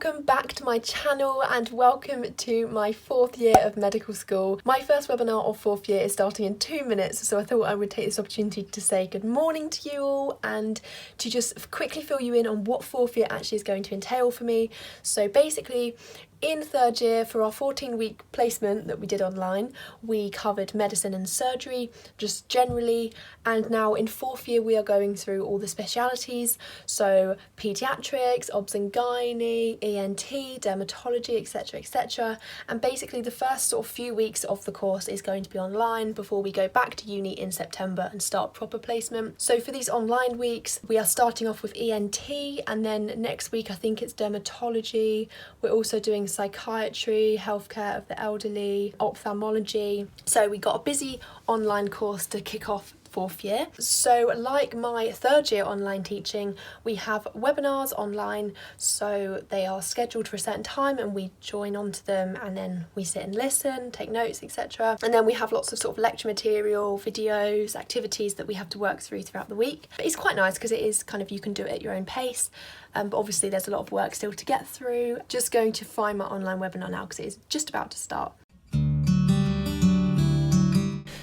welcome back to my channel and welcome to my 4th year of medical school. My first webinar of 4th year is starting in 2 minutes, so I thought I would take this opportunity to say good morning to you all and to just quickly fill you in on what 4th year actually is going to entail for me. So basically, in 3rd year, for our 14-week placement that we did online, we covered medicine and surgery, just generally, and now in 4th year we are going through all the specialities, so pediatrics, obs and gynae, ENT, dermatology, etc, and basically the first sort of few weeks of the course is going to be online before we go back to uni in September and start proper placement. So for these online weeks, we are starting off with ENT, and then next week I think it's dermatology. We're also doing psychiatry, healthcare of the elderly, ophthalmology. So we got a busy online course to kick off 4th year. So like my 3rd year online teaching, we have webinars online, so they are scheduled for a certain time and we join onto them and then we sit and listen, take notes, etc. And then we have lots of sort of lecture material, videos, activities that we have to work through throughout the week. But it's quite nice because it is kind of, you can do it at your own pace. But obviously there's a lot of work still to get through. Just going to find my online webinar now because it is just about to start.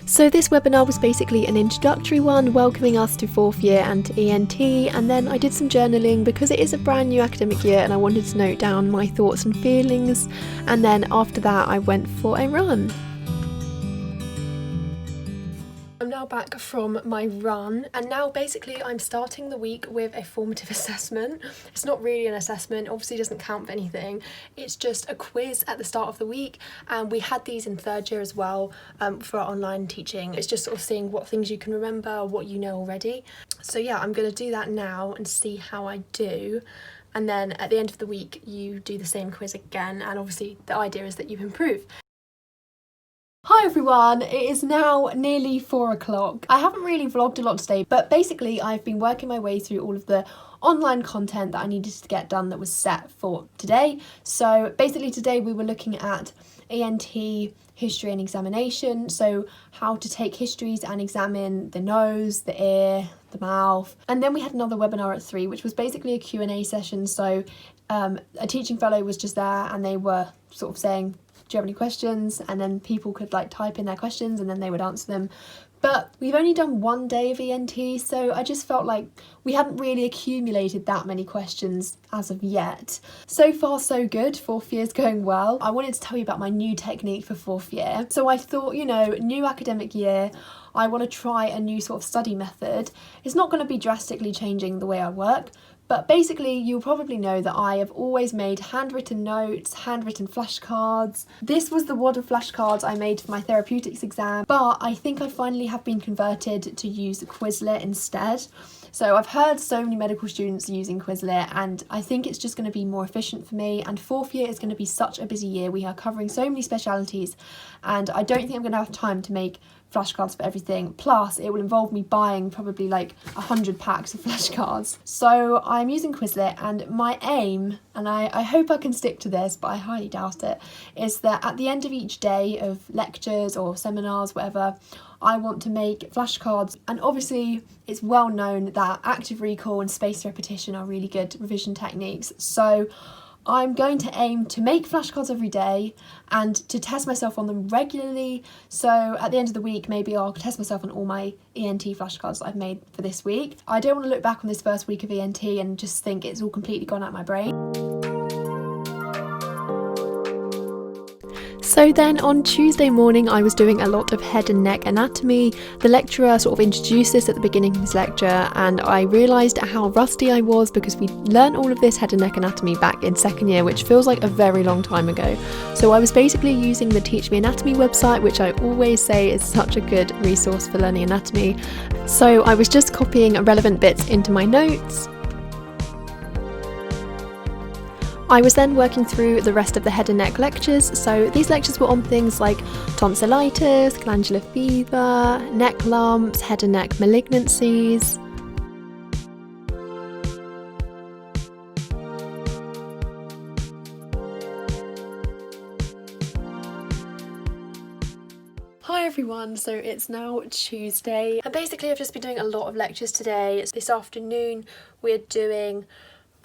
So this webinar was basically an introductory one, welcoming us to 4th year and ENT, and then I did some journaling because it is a brand new academic year and I wanted to note down my thoughts and feelings, and then after that I went for a run. I'm now back from my run and now basically I'm starting the week with a formative assessment. It's not really an assessment, obviously doesn't count for anything, it's just a quiz at the start of the week, and we had these in 3rd year as well for our online teaching. It's just sort of seeing what things you can remember, what you know already. So yeah, I'm going to do that now and see how I do. And then at the end of the week you do the same quiz again, and obviously the idea is that you improve. Hi everyone, it is now nearly 4 o'clock. I haven't really vlogged a lot today, but basically I've been working my way through all of the online content that I needed to get done that was set for today. So basically today we were looking at ENT history and examination, so how to take histories and examine the nose, the ear, the mouth. And then we had another webinar at 3, which was basically a Q&A session, so a teaching fellow was just there and they were sort of saying, do you have any questions? And then people could like type in their questions and then they would answer them. But we've only done 1 day of ENT, so I just felt like we hadn't really accumulated that many questions as of yet. So far so good, 4th year's going well. I wanted to tell you about my new technique for 4th year. So I thought, you know, new academic year, I want to try a new sort of study method. It's not going to be drastically changing the way I work, but basically you'll probably know that I have always made handwritten notes, handwritten flashcards. This was the wad of flashcards I made for my therapeutics exam, but I think I finally have been converted to use Quizlet instead. So I've heard so many medical students using Quizlet and I think it's just going to be more efficient for me, and 4th year is going to be such a busy year. We are covering so many specialities and I don't think I'm going to have time to make flashcards for everything, plus it will involve me buying probably like 100 packs of flashcards. So I'm using Quizlet, and my aim, and I hope I can stick to this but I highly doubt it, is that at the end of each day of lectures or seminars, whatever, I want to make flashcards. And obviously it's well known that active recall and spaced repetition are really good revision techniques, so I'm going to aim to make flashcards every day and to test myself on them regularly. So at the end of the week, maybe I'll test myself on all my ENT flashcards that I've made for this week. I don't want to look back on this first week of ENT and just think it's all completely gone out my brain. So then on Tuesday morning I was doing a lot of head and neck anatomy. The lecturer sort of introduced this at the beginning of his lecture and I realised how rusty I was because we learnt all of this head and neck anatomy back in 2nd year, which feels like a very long time ago. So I was basically using the Teach Me Anatomy website, which I always say is such a good resource for learning anatomy. So I was just copying relevant bits into my notes. I was then working through the rest of the head and neck lectures, so these lectures were on things like tonsillitis, glandular fever, neck lumps, head and neck malignancies. Hi everyone, so it's now Tuesday and basically I've just been doing a lot of lectures today. This afternoon we're doing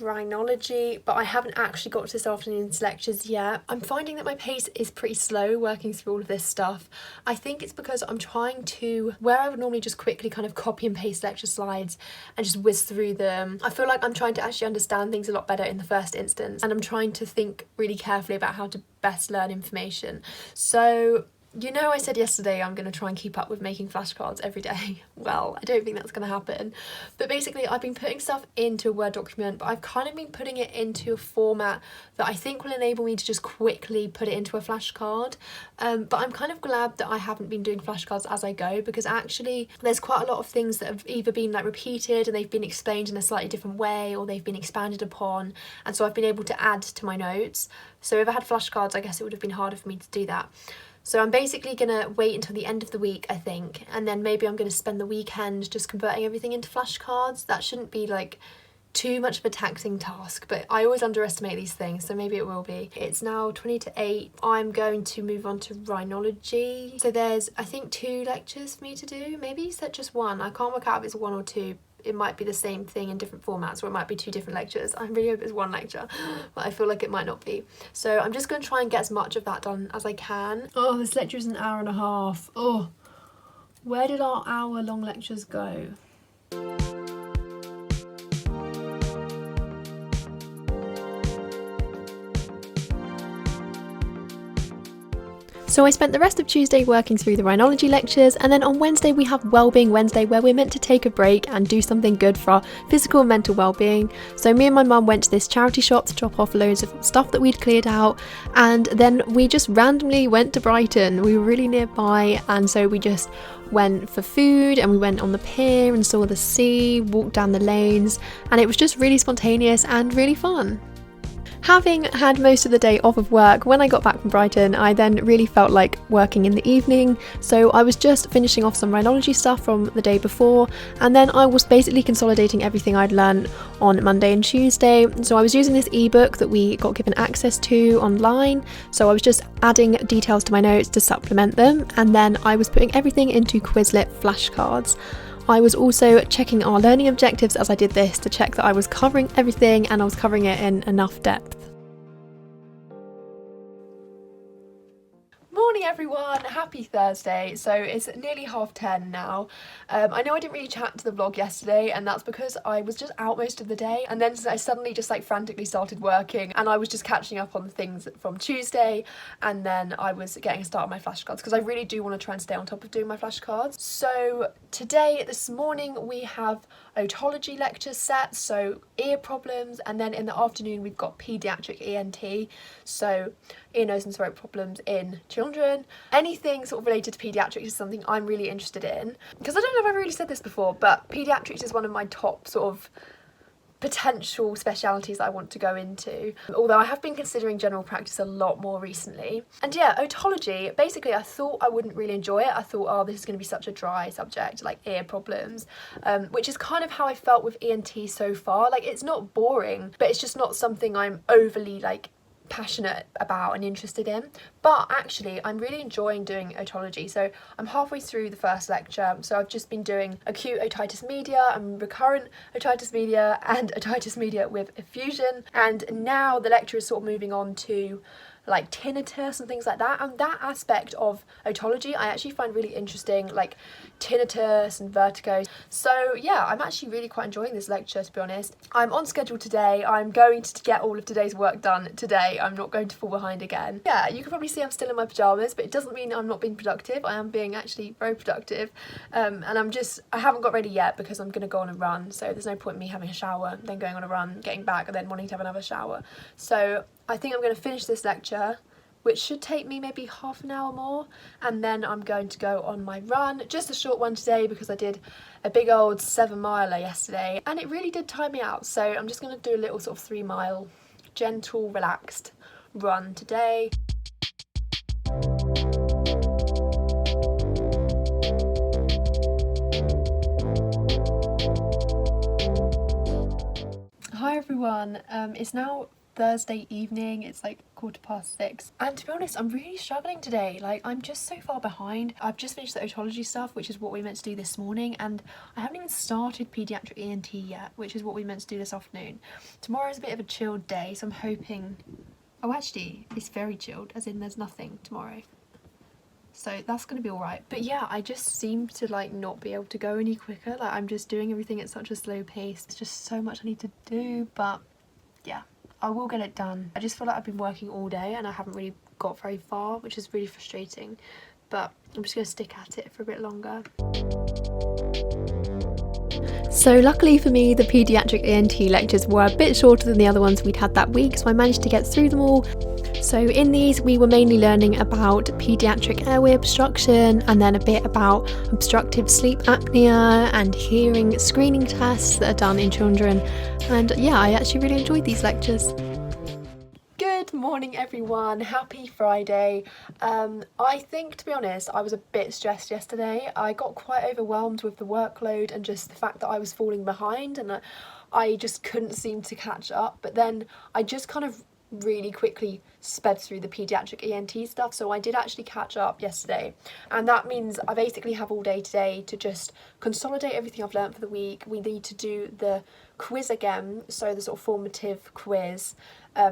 Rhinology, but I haven't actually got to this afternoon's lectures yet. I'm finding that my pace is pretty slow working through all of this stuff. I think it's because I'm trying to, where I would normally just quickly kind of copy and paste lecture slides and just whiz through them, I feel like I'm trying to actually understand things a lot better in the first instance, and I'm trying to think really carefully about how to best learn information. So you know, I said yesterday I'm going to try and keep up with making flashcards every day. Well, I don't think that's going to happen. But basically, I've been putting stuff into a Word document, but I've kind of been putting it into a format that I think will enable me to just quickly put it into a flashcard. But I'm kind of glad that I haven't been doing flashcards as I go, because actually there's quite a lot of things that have either been like repeated and they've been explained in a slightly different way, or they've been expanded upon. And so I've been able to add to my notes. So if I had flashcards, I guess it would have been harder for me to do that. So I'm basically going to wait until the end of the week, I think, and then maybe I'm going to spend the weekend just converting everything into flashcards. That shouldn't be like too much of a taxing task, but I always underestimate these things, so maybe it will be. It's now 20 to 8. I'm going to move on to Rhinology. So there's, I think, 2 lectures for me to do. Maybe you said just 1. I can't work out if it's 1 or 2. It might be the same thing in different formats, or it might be 2 different lectures. I really hope it's 1 lecture, but I feel like it might not be. So I'm just going to try and get as much of that done as I can. Oh, this lecture is an hour and a half. Oh, where did our hour-long lectures go? So I spent the rest of Tuesday working through the Rhinology lectures, and then on Wednesday we have Wellbeing Wednesday, where we're meant to take a break and do something good for our physical and mental well-being. So me and my mum went to this charity shop to drop off loads of stuff that we'd cleared out, and then we just randomly went to Brighton. We were really nearby, and so we just went for food, and we went on the pier and saw the sea, walked down the lanes, and it was just really spontaneous and really fun. Having had most of the day off of work, when I got back from Brighton, I then really felt like working in the evening, so I was just finishing off some Rhinology stuff from the day before, and then I was basically consolidating everything I'd learned on Monday and Tuesday. So I was using this ebook that we got given access to online, so I was just adding details to my notes to supplement them, and then I was putting everything into Quizlet flashcards. I was also checking our learning objectives as I did this to check that I was covering everything and I was covering it in enough depth. Morning everyone, happy Thursday. So it's nearly 10:30 now. I know I didn't really chat to the vlog yesterday, and that's because I was just out most of the day, and then I suddenly just like frantically started working, and I was just catching up on things from Tuesday, and then I was getting a start on my flashcards because I really do want to try and stay on top of doing my flashcards. So today, this morning, we have Otology lecture set, so ear problems, and then in the afternoon we've got pediatric ENT, so ear, nose and throat problems in children. Anything sort of related to pediatrics is something I'm really interested in, because I don't know if I've really said this before, but pediatrics is one of my top sort of potential specialities that I want to go into, although I have been considering general practice a lot more recently. And yeah, otology, basically I thought I wouldn't really enjoy it. I thought, oh, this is going to be such a dry subject, like ear problems, which is kind of how I felt with ENT so far. Like, it's not boring, but it's just not something I'm overly like passionate about and interested in. But actually I'm really enjoying doing otology. So I'm halfway through the first lecture, so I've just been doing acute otitis media and recurrent otitis media and otitis media with effusion, and now the lecture is sort of moving on to like tinnitus and things like that, and that aspect of otology I actually find really interesting, like tinnitus and vertigo. So yeah, I'm actually really quite enjoying this lecture, to be honest. I'm on schedule today. I'm going to get all of today's work done today. I'm not going to fall behind again. Yeah, you can probably see I'm still in my pyjamas, but it doesn't mean I'm not being productive. I am being actually very productive, and I haven't got ready yet because I'm going to go on a run, so there's no point in me having a shower, then going on a run, getting back and then wanting to have another shower. So I think I'm going to finish this lecture, which should take me maybe half an hour more, and then I'm going to go on my run. Just a short one today because I did a big old 7-miler yesterday and it really did tire me out, so I'm just going to do a little sort of 3-mile gentle, relaxed run today. Hi everyone, it's now Thursday evening. It's like 6:15. And to be honest, I'm really struggling today. Like, I'm just so far behind. I've just finished the otology stuff, which is what we meant to do this morning, and I haven't even started pediatric ENT yet, which is what we meant to do this afternoon. Tomorrow's a bit of a chilled day, so I'm hoping... Oh, actually, it's very chilled, as in there's nothing tomorrow. So that's going to be alright. But yeah, I just seem to like not be able to go any quicker. Like, I'm just doing everything at such a slow pace. There's just so much I need to do, but yeah, I will get it done. I just feel like I've been working all day and I haven't really got very far, which is really frustrating. But I'm just going to stick at it for a bit longer. So luckily for me, the paediatric ENT lectures were a bit shorter than the other ones we'd had that week, so I managed to get through them all. So in these we were mainly learning about paediatric airway obstruction, and then a bit about obstructive sleep apnea and hearing screening tests that are done in children. And yeah, I actually really enjoyed these lectures. Good morning everyone, happy Friday. I think, to be honest, I was a bit stressed yesterday. I got quite overwhelmed with the workload and just the fact that I was falling behind, and I just couldn't seem to catch up. But then I just kind of really quickly sped through the paediatric ENT stuff, so I did actually catch up yesterday, and that means I basically have all day today to just consolidate everything I've learned for the week. We need to do the quiz again, so the sort of formative quiz,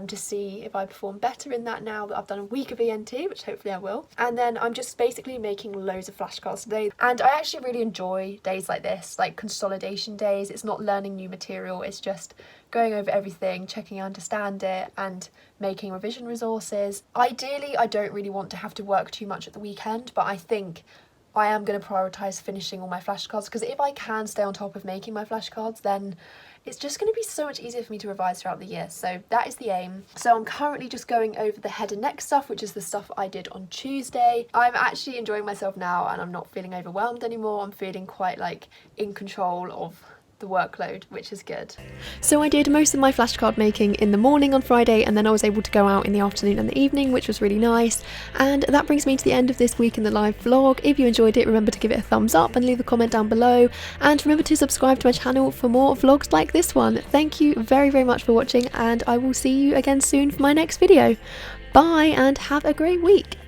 to see if I perform better in that now that I've done a week of ENT, which hopefully I will. And then I'm just basically making loads of flashcards today, and I actually really enjoy days like this, like consolidation days. It's not learning new material, it's just going over everything, checking I understand it, and making revision resources. Ideally, I don't really want to have to work too much at the weekend, but I think I am going to prioritise finishing all my flashcards, because if I can stay on top of making my flashcards, then it's just going to be so much easier for me to revise throughout the year. So that is the aim. So I'm currently just going over the head and neck stuff, which is the stuff I did on Tuesday. I'm actually enjoying myself now, and I'm not feeling overwhelmed anymore. I'm feeling quite like in control of the workload, which is good. So I did most of my flashcard making in the morning on Friday, and then I was able to go out in the afternoon and the evening, which was really nice. And that brings me to the end of this week in the live vlog. If you enjoyed it, remember to give it a thumbs up and leave a comment down below, and remember to subscribe to my channel for more vlogs like this one. Thank you very, very much for watching, and I will see you again soon for my next video. Bye, and have a great week.